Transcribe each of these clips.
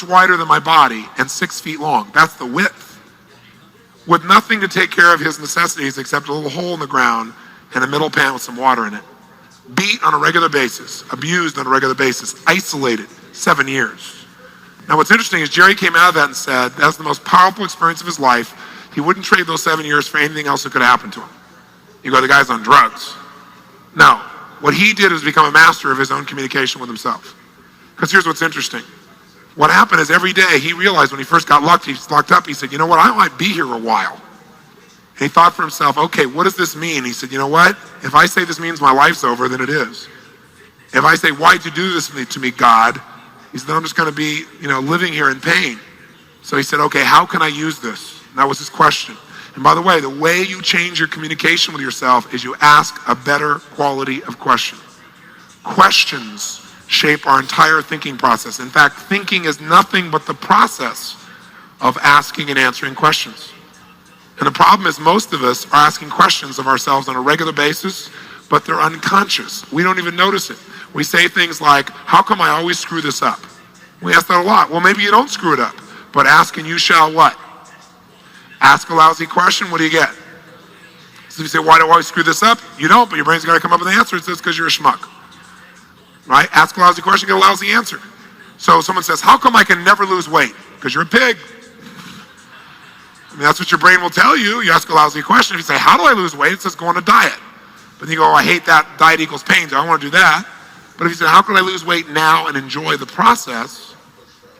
wider than my body and 6 feet long. That's the width. With nothing to take care of his necessities except a little hole in the ground and a middle pan with some water in it. Beat on a regular basis, abused on a regular basis, isolated, 7 years. Now what's interesting is Jerry came out of that and said that's the most powerful experience of his life. He wouldn't trade those 7 years for anything else that could have happened to him. You go, the guy's on drugs. No, what he did was become a master of his own communication with himself. Because here's what's interesting. What happened is every day he realized when he first got locked up, he said, you know what, I might be here a while. And he thought for himself, okay, what does this mean? He said, you know what, if I say this means my life's over, then it is. If I say, why'd you do this to me, God? He said, then I'm just going to be, living here in pain. So he said, okay, how can I use this? And that was his question. And by the way you change your communication with yourself is you ask a better quality of question. Questions shape our entire thinking process. In fact, thinking is nothing but the process of asking and answering questions. And the problem is most of us are asking questions of ourselves on a regular basis, but they're unconscious. We don't even notice it. We say things like, how come I always screw this up? We ask that a lot. Well, maybe you don't screw it up, but ask and you shall what? Ask a lousy question, what do you get? So if you say, why do I always screw this up? You don't, but your brain's got to come up with an answer. It says, because you're a schmuck. Right? Ask a lousy question, get a lousy answer. So someone says, how come I can never lose weight? Because you're a pig. I mean, that's what your brain will tell you. You ask a lousy question. If you say, how do I lose weight? It says, go on a diet. But then you go, I hate that. Diet equals pain, so I don't want to do that. But if you say, how can I lose weight now and enjoy the process?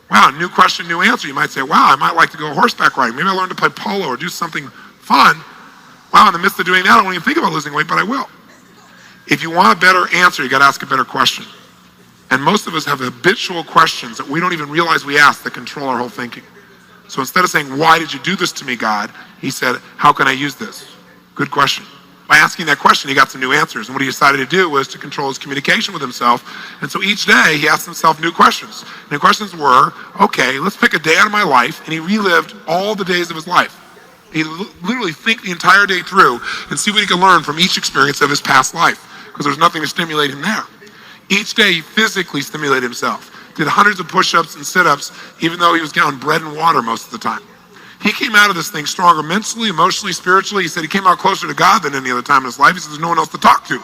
Wow, new question, new answer. You might say, wow, I might like to go horseback riding. Maybe I learn to play polo or do something fun. Wow, in the midst of doing that, I don't even think about losing weight, but I will. If you want a better answer, you got to ask a better question. And most of us have habitual questions that we don't even realize we ask that control our whole thinking. So instead of saying, why did you do this to me, God? He said, how can I use this? Good question. By asking that question, he got some new answers. And what he decided to do was to control his communication with himself. And so each day, he asked himself new questions. And the questions were, okay, let's pick a day out of my life. And he relived all the days of his life. He literally think the entire day through and see what he could learn from each experience of his past life. Because there's nothing to stimulate him there. Each day, he physically stimulated himself. Did hundreds of push-ups and sit-ups, even though he was getting bread and water most of the time. He came out of this thing stronger mentally, emotionally, spiritually. He said he came out closer to God than any other time in his life. He said there's no one else to talk to.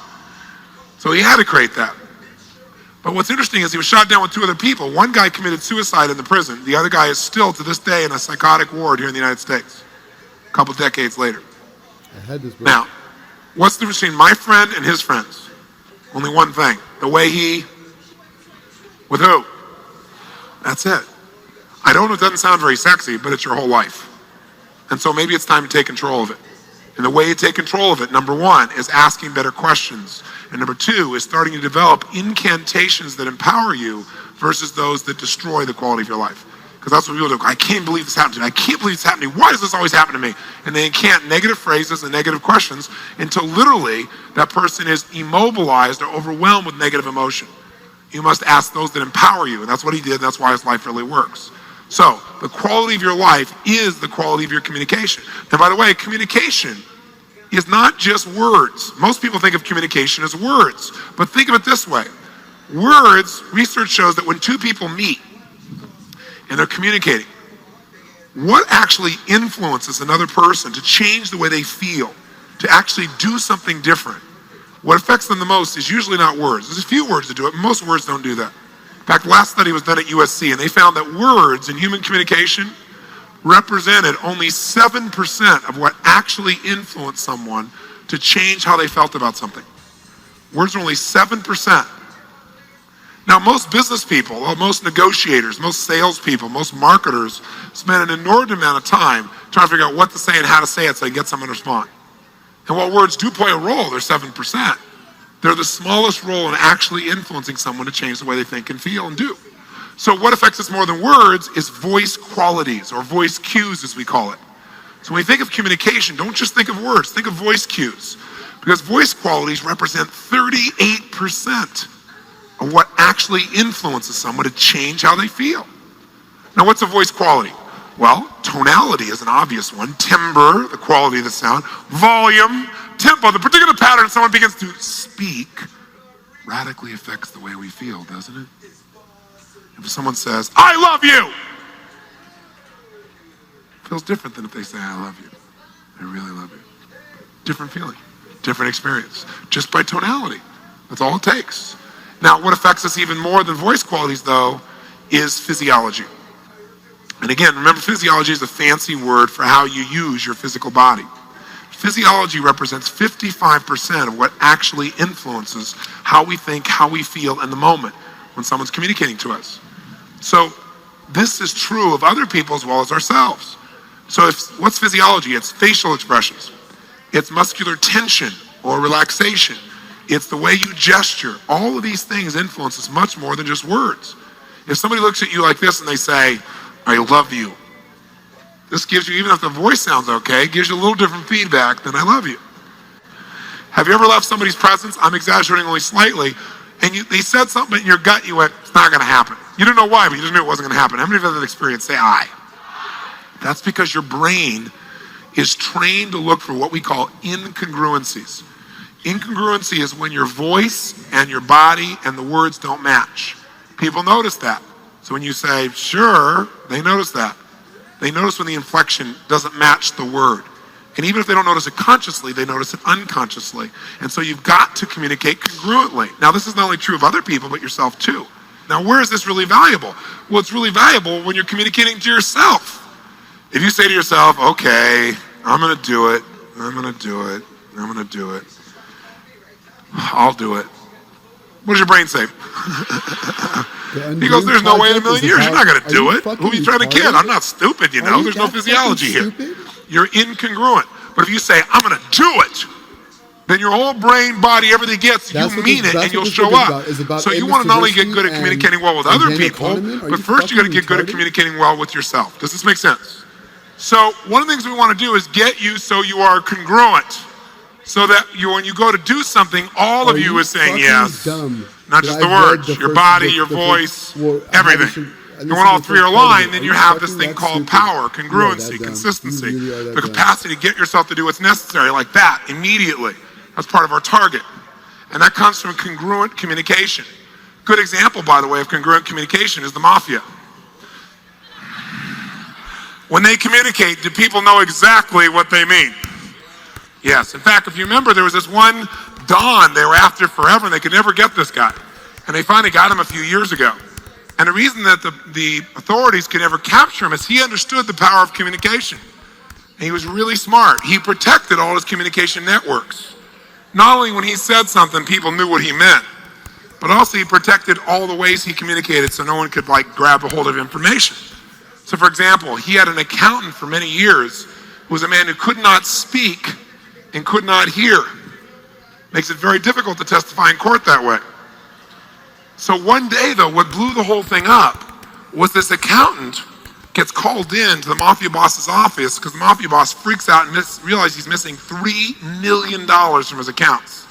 So he had to create that. But what's interesting is he was shot down with 2 other people. One guy committed suicide in the prison. The other guy is still, to this day, in a psychotic ward here in the United States, a couple decades later. Now, what's the difference between my friend and his friends? Only one thing. The way he, with who? That's it. I know it doesn't sound very sexy, but it's your whole life. And so maybe it's time to take control of it. And the way you take control of it, number 1, is asking better questions. And number 2 is starting to develop incantations that empower you versus those that destroy the quality of your life. Because that's what people do. I can't believe this happened to me. I can't believe this happened to me. Why does this always happen to me? And they incant negative phrases and negative questions until literally that person is immobilized or overwhelmed with negative emotion. You must ask those that empower you. And that's what he did. And that's why his life really works. So, the quality of your life is the quality of your communication. And by the way, communication is not just words. Most people think of communication as words. But think of it this way. Words, research shows that when 2 people meet and they're communicating, what actually influences another person to change the way they feel, to actually do something different? What affects them the most is usually not words. There's a few words that do it, but most words don't do that. In fact, the last study was done at USC, and they found that words in human communication represented only 7% of what actually influenced someone to change how they felt about something. Words are only 7%. Now, most business people, most negotiators, most salespeople, most marketers spend an inordinate amount of time trying to figure out what to say and how to say it so they get someone to respond. And while words do play a role, they're 7%. They're the smallest role in actually influencing someone to change the way they think and feel and do. So what affects us more than words is voice qualities, or voice cues as we call it. So when you think of communication, don't just think of words, think of voice cues. Because voice qualities represent 38% of what actually influences someone to change how they feel. Now what's a voice quality? Well, tonality is an obvious one. Timbre, the quality of the sound. Volume, tempo, the particular pattern someone begins to speak radically affects the way we feel, doesn't it? If someone says, I love you, it feels different than if they say, I love you. I really love you. Different feeling, different experience, just by tonality. That's all it takes. Now, what affects us even more than voice qualities, though, is physiology. And again, remember, physiology is a fancy word for how you use your physical body. Physiology represents 55% of what actually influences how we think, how we feel in the moment when someone's communicating to us. So this is true of other people as well as ourselves. So what's physiology? It's facial expressions. It's muscular tension or relaxation. It's the way you gesture. All of these things influence us much more than just words. If somebody looks at you like this and they say, I love you, this gives you, even if the voice sounds okay, gives you a little different feedback than I love you. Have you ever left somebody's presence? I'm exaggerating only slightly. And they said something in your gut, you went, it's not going to happen. You didn't know why, but you just knew it wasn't going to happen. How many of you have that experience? Say I. That's because your brain is trained to look for what we call incongruencies. Incongruency is when your voice and your body and the words don't match. People notice that. So when you say, sure, they notice that. They notice when the inflection doesn't match the word. And even if they don't notice it consciously, they notice it unconsciously. And so you've got to communicate congruently. Now, this is not only true of other people, but yourself too. Now, where is this really valuable? Well, it's really valuable when you're communicating to yourself. If you say to yourself, okay, I'm going to do it, I'm going to do it, I'm going to do it, I'll do it. What does your brain say? He goes, there's no way in a million years you're not going to do it. Who are you trying to kid? I'm not stupid, you know. There's no physiology here. You're incongruent. But if you say, I'm going to do it, then your whole brain, body, everything gets, you mean it, and you'll show up. So you want to not only get good at communicating well with other people, but first you got to get good at communicating well with yourself. Does this make sense? So one of the things we want to do is get you so you are congruent. So that when you go to do something, all of you is saying yes. Not just the words, your body, your voice, everything. And when all three are aligned, then you have this thing called power, congruency, consistency, the capacity to get yourself to do what's necessary like that immediately. That's part of our target. And that comes from congruent communication. Good example, by the way, of congruent communication is the mafia. When they communicate, do people know exactly what they mean? Yes. In fact, if you remember, there was this one Don they were after forever, and they could never get this guy. And they finally got him a few years ago. And the reason that the authorities could never capture him is he understood the power of communication. And he was really smart. He protected all his communication networks. Not only when he said something, people knew what he meant, but also he protected all the ways he communicated so no one could grab a hold of information. So for example, he had an accountant for many years who was a man who could not speak and could not hear. Makes it very difficult to testify in court that way. So one day, though, what blew the whole thing up was this accountant gets called in to the mafia boss's office because the mafia boss freaks out and realizes he's missing $3 million from his accounts.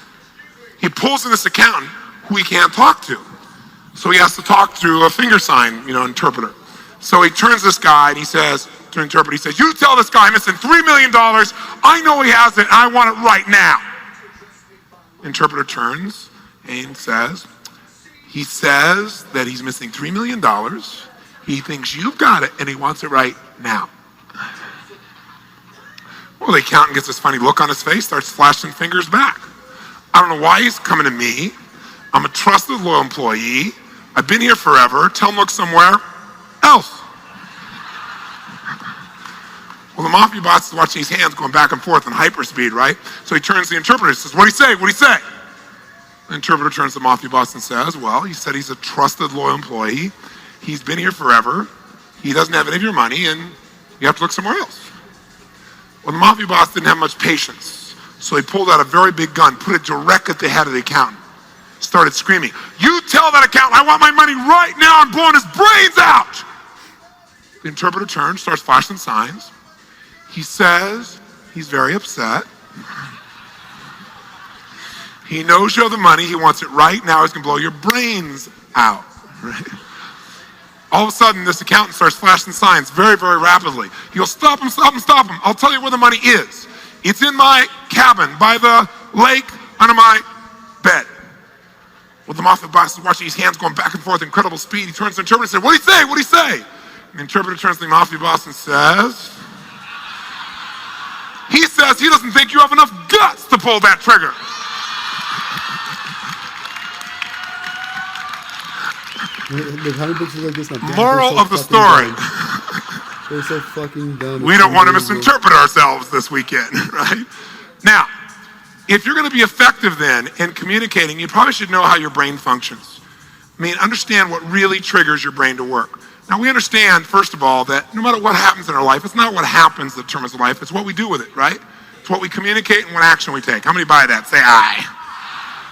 He pulls in this accountant who he can't talk to. So he has to talk through a finger sign, interpreter. So he turns this guy and he says, to interpret, he says, you tell this guy I'm missing $3 million. I know he has it and I want it right now. Interpreter turns and says, he says that he's missing $3 million. He thinks you've got it and he wants it right now. Well, the accountant gets this funny look on his face, starts flashing fingers back. I don't know why he's coming to me. I'm a trusted, loyal employee. I've been here forever. Tell him look somewhere else. Well, the mafia boss is watching his hands going back and forth in hyperspeed, right? So he turns to the interpreter and says, what'd he say? What'd he say? The interpreter turns to the mafia boss and says, well, he said he's a trusted, loyal employee. He's been here forever. He doesn't have any of your money, and you have to look somewhere else. Well, the mafia boss didn't have much patience, so he pulled out a very big gun, put it direct at the head of the accountant, started screaming, you tell that accountant I want my money right now. I'm blowing his brains out. The interpreter turns, starts flashing signs. He says he's very upset. He knows you have the money. He wants it right now. He's going to blow your brains out. Right? All of a sudden, this accountant starts flashing signs very, very rapidly. He goes, stop him, stop him, stop him. I'll tell you where the money is. It's in my cabin by the lake under my bed. Well, the mafia boss is watching his hands going back and forth at incredible speed. He turns to the interpreter and says, "What'd he say? What'd he say?" And the interpreter turns to the mafia boss and says, "He says he doesn't think you have enough guts to pull that trigger." The comic books are like this now. Moral of the story. They're so fucking dumb. We don't want to misinterpret ourselves this weekend, right? Now, if you're going to be effective then in communicating, you probably should know how your brain functions. I mean, understand what really triggers your brain to work. Now, we understand, first of all, that no matter what happens in our life, it's not what happens that determines life, it's what we do with it, right? It's what we communicate and what action we take. How many buy that? Say aye.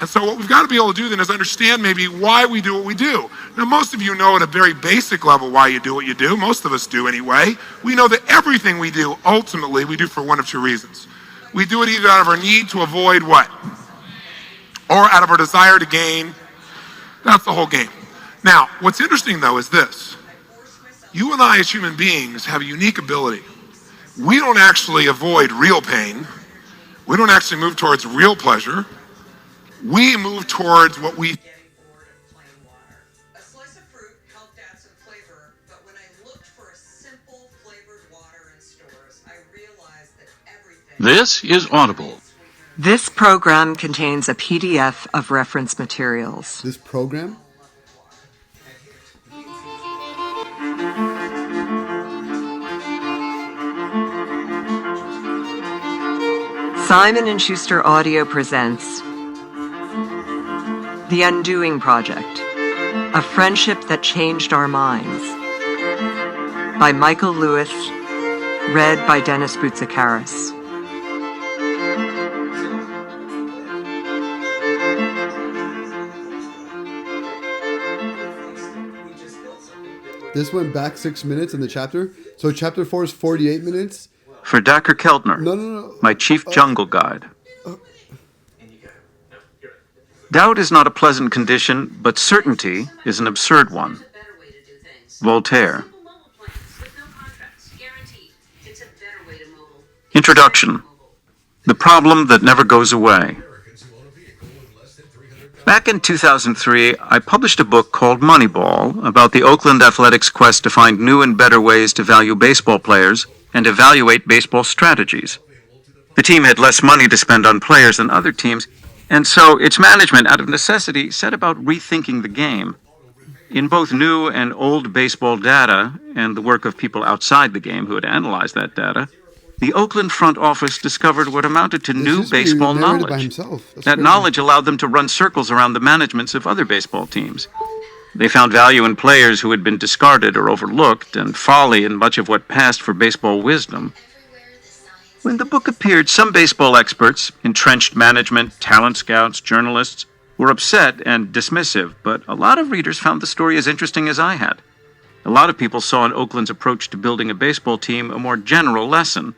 And so what we've got to be able to do then is understand maybe why we do what we do. Now, most of you know at a very basic level why you do what you do. Most of us do anyway. We know that everything we do, ultimately, we do for one of two reasons. We do it either out of our need to avoid what? Or out of our desire to gain. That's the whole game. Now, what's interesting, though, is this. You and I as human beings have a unique ability. We don't actually avoid real pain. We don't actually move towards real pleasure. We move towards what we... This is Audible. This program contains a PDF of reference materials. This program? Simon & Schuster Audio presents The Undoing Project, A Friendship That Changed Our Minds, by Michael Lewis, read by Dennis Boutsikaris. This went back 6 minutes in the chapter. So chapter 4 is 48 minutes. For Dr. Keltner, No. my chief jungle guide. Doubt is not a pleasant condition, but certainty is an absurd one. Voltaire. Introduction. The problem that never goes away. Back in 2003, I published a book called Moneyball about the Oakland Athletics' quest to find new and better ways to value baseball players and evaluate baseball strategies. The team had less money to spend on players than other teams, and so its management, out of necessity, set about rethinking the game. In both new and old baseball data and the work of people outside the game who had analyzed that data, the Oakland front office discovered what amounted to new baseball knowledge. That knowledge allowed them to run circles around the managements of other baseball teams. They found value in players who had been discarded or overlooked, and folly in much of what passed for baseball wisdom. When the book appeared, some baseball experts, entrenched management, talent scouts, journalists, were upset and dismissive, but a lot of readers found the story as interesting as I had. A lot of people saw in Oakland's approach to building a baseball team a more general lesson.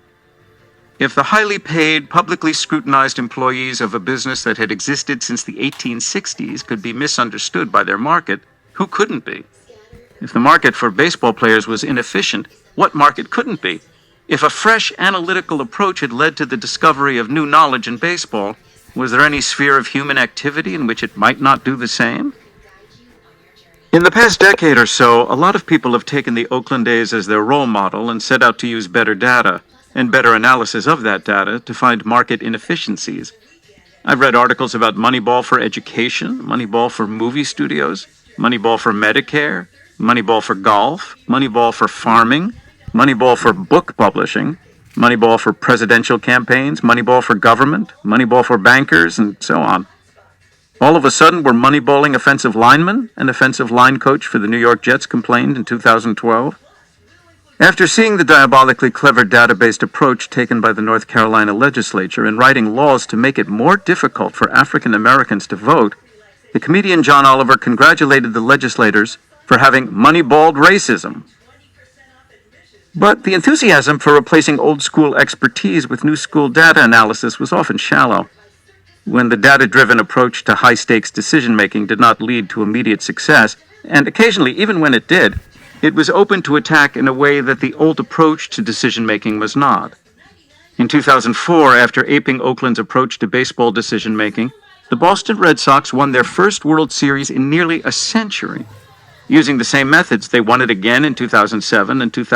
If the highly paid, publicly scrutinized employees of a business that had existed since the 1860s could be misunderstood by their market, who couldn't be? If the market for baseball players was inefficient, what market couldn't be? If a fresh analytical approach had led to the discovery of new knowledge in baseball, was there any sphere of human activity in which it might not do the same? In the past decade or so, a lot of people have taken the Oakland A's as their role model and set out to use better data and better analysis of that data to find market inefficiencies. I've read articles about Moneyball for education, Moneyball for movie studios, Moneyball for Medicare, Moneyball for golf, Moneyball for farming, Moneyball for book publishing, Moneyball for presidential campaigns, Moneyball for government, Moneyball for bankers, and so on. All of a sudden, we're moneyballing offensive linemen. An offensive line coach for the New York Jets complained in 2012. After seeing the diabolically clever data-based approach taken by the North Carolina legislature in writing laws to make it more difficult for African Americans to vote, the comedian John Oliver congratulated the legislators for having moneyballed racism. But the enthusiasm for replacing old-school expertise with new-school data analysis was often shallow. When the data-driven approach to high-stakes decision-making did not lead to immediate success, and occasionally, even when it did, it was open to attack in a way that the old approach to decision-making was not. In 2004, after aping Oakland's approach to baseball decision-making, the Boston Red Sox won their first World Series in nearly a century. Using the same methods, they won it again in 2007 and 2008.